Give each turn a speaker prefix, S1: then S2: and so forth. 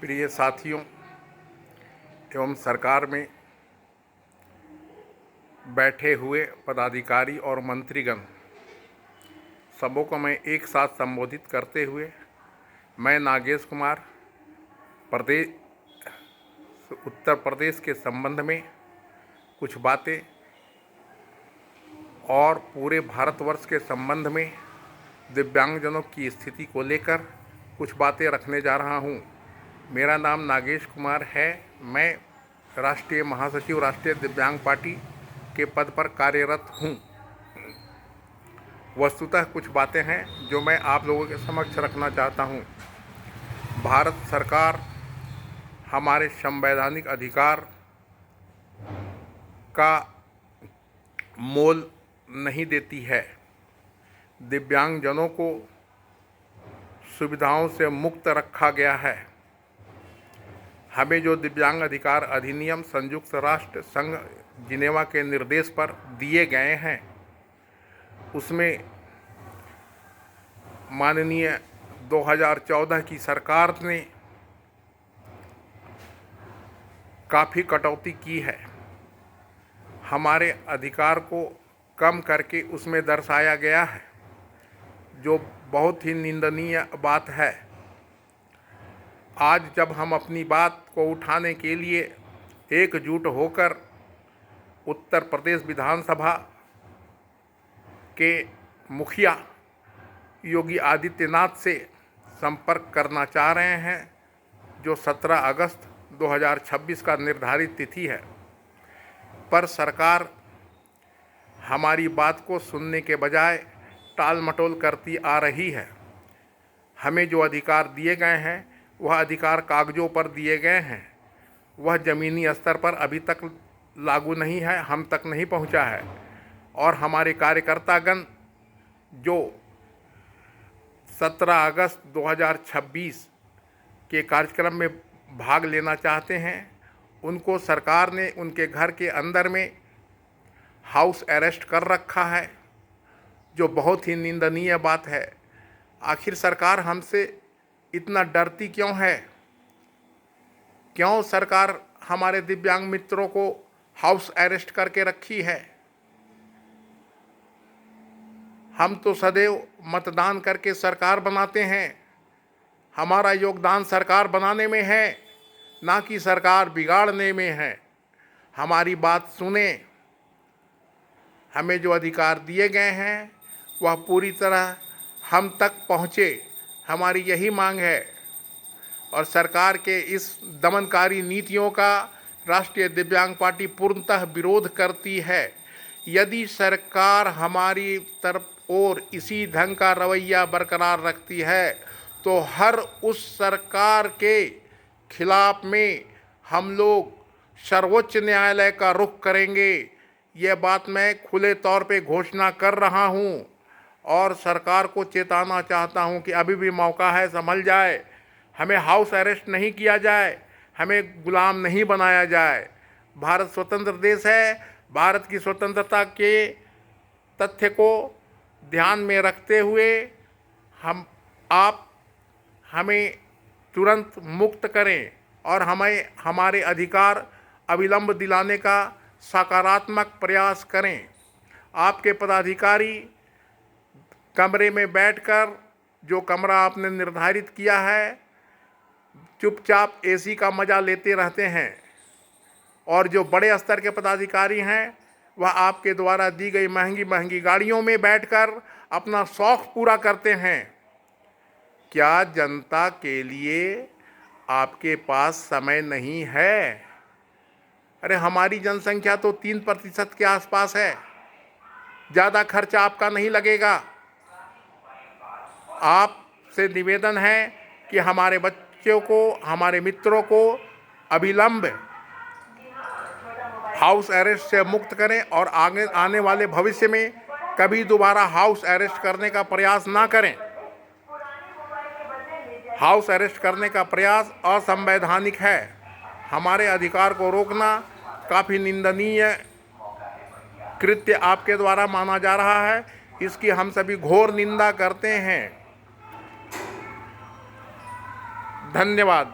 S1: प्रिय साथियों एवं सरकार में बैठे हुए पदाधिकारी और मंत्रीगण, सबों को मैं एक साथ संबोधित करते हुए मैं नागेश कुमार उत्तर प्रदेश के संबंध में कुछ बातें और पूरे भारतवर्ष के संबंध में दिव्यांगजनों की स्थिति को लेकर कुछ बातें रखने जा रहा हूं। मेरा नाम नागेश कुमार है। मैं राष्ट्रीय महासचिव राष्ट्रीय दिव्यांग पार्टी के पद पर कार्यरत हूं। वस्तुतः कुछ बातें हैं जो मैं आप लोगों के समक्ष रखना चाहता हूं। भारत सरकार हमारे संवैधानिक अधिकार का मोल नहीं देती है। दिव्यांगजनों को सुविधाओं से मुक्त रखा गया है। हमें जो दिव्यांग अधिकार अधिनियम संयुक्त राष्ट्र संघ जिनेवा के निर्देश पर दिए गए हैं, उसमें माननीय 2014 की सरकार ने काफ़ी कटौती की है। हमारे अधिकार को कम करके उसमें दर्शाया गया है, जो बहुत ही निंदनीय बात है। आज जब हम अपनी बात को उठाने के लिए एकजुट होकर उत्तर प्रदेश विधानसभा के मुखिया योगी आदित्यनाथ से संपर्क करना चाह रहे हैं, जो 17 अगस्त 2026 का निर्धारित तिथि है, पर सरकार हमारी बात को सुनने के बजाय टाल मटोल करती आ रही है। हमें जो अधिकार दिए गए हैं वह अधिकार कागजों पर दिए गए हैं, वह ज़मीनी स्तर पर अभी तक लागू नहीं है, हम तक नहीं पहुंचा है। और हमारे कार्यकर्तागण जो 17 अगस्त 2026 के कार्यक्रम में भाग लेना चाहते हैं, उनको सरकार ने उनके घर के अंदर में हाउस अरेस्ट कर रखा है, जो बहुत ही निंदनीय बात है। आखिर सरकार हमसे इतना डरती क्यों है? क्यों सरकार हमारे दिव्यांग मित्रों को हाउस अरेस्ट करके रखी है? हम तो सदैव मतदान करके सरकार बनाते हैं। हमारा योगदान सरकार बनाने में है, ना कि सरकार बिगाड़ने में है। हमारी बात सुने। हमें जो अधिकार दिए गए हैं वह पूरी तरह हम तक पहुँचे, हमारी यही मांग है। और सरकार के इस दमनकारी नीतियों का राष्ट्रीय दिव्यांग पार्टी पूर्णतः विरोध करती है। यदि सरकार हमारी तरफ और इसी ढंग का रवैया बरकरार रखती है, तो हर उस सरकार के खिलाफ में हम लोग सर्वोच्च न्यायालय का रुख करेंगे। यह बात मैं खुले तौर पे घोषणा कर रहा हूं और सरकार को चेताना चाहता हूं कि अभी भी मौका है, संभल जाए। हमें हाउस अरेस्ट नहीं किया जाए, हमें गुलाम नहीं बनाया जाए। भारत स्वतंत्र देश है। भारत की स्वतंत्रता के तथ्य को ध्यान में रखते हुए आप हमें तुरंत मुक्त करें और हमें हमारे अधिकार अविलंब दिलाने का सकारात्मक प्रयास करें। आपके पदाधिकारी कमरे में बैठकर, जो कमरा आपने निर्धारित किया है, चुपचाप एसी का मज़ा लेते रहते हैं, और जो बड़े स्तर के पदाधिकारी हैं वह आपके द्वारा दी गई महंगी महंगी गाड़ियों में बैठकर अपना शौक़ पूरा करते हैं। क्या जनता के लिए आपके पास समय नहीं है? अरे हमारी जनसंख्या तो 3% के आसपास है। ज़्यादा खर्चा आपका नहीं लगेगा। आपसे निवेदन है कि हमारे बच्चों को, हमारे मित्रों को अविलंब हाउस अरेस्ट से मुक्त करें और आगे आने वाले भविष्य में कभी दोबारा हाउस अरेस्ट करने का प्रयास ना करें। हाउस अरेस्ट करने का प्रयास असंवैधानिक है। हमारे अधिकार को रोकना काफ़ी निंदनीय कृत्य आपके द्वारा माना जा रहा है। इसकी हम सभी घोर निंदा करते हैं। धन्यवाद।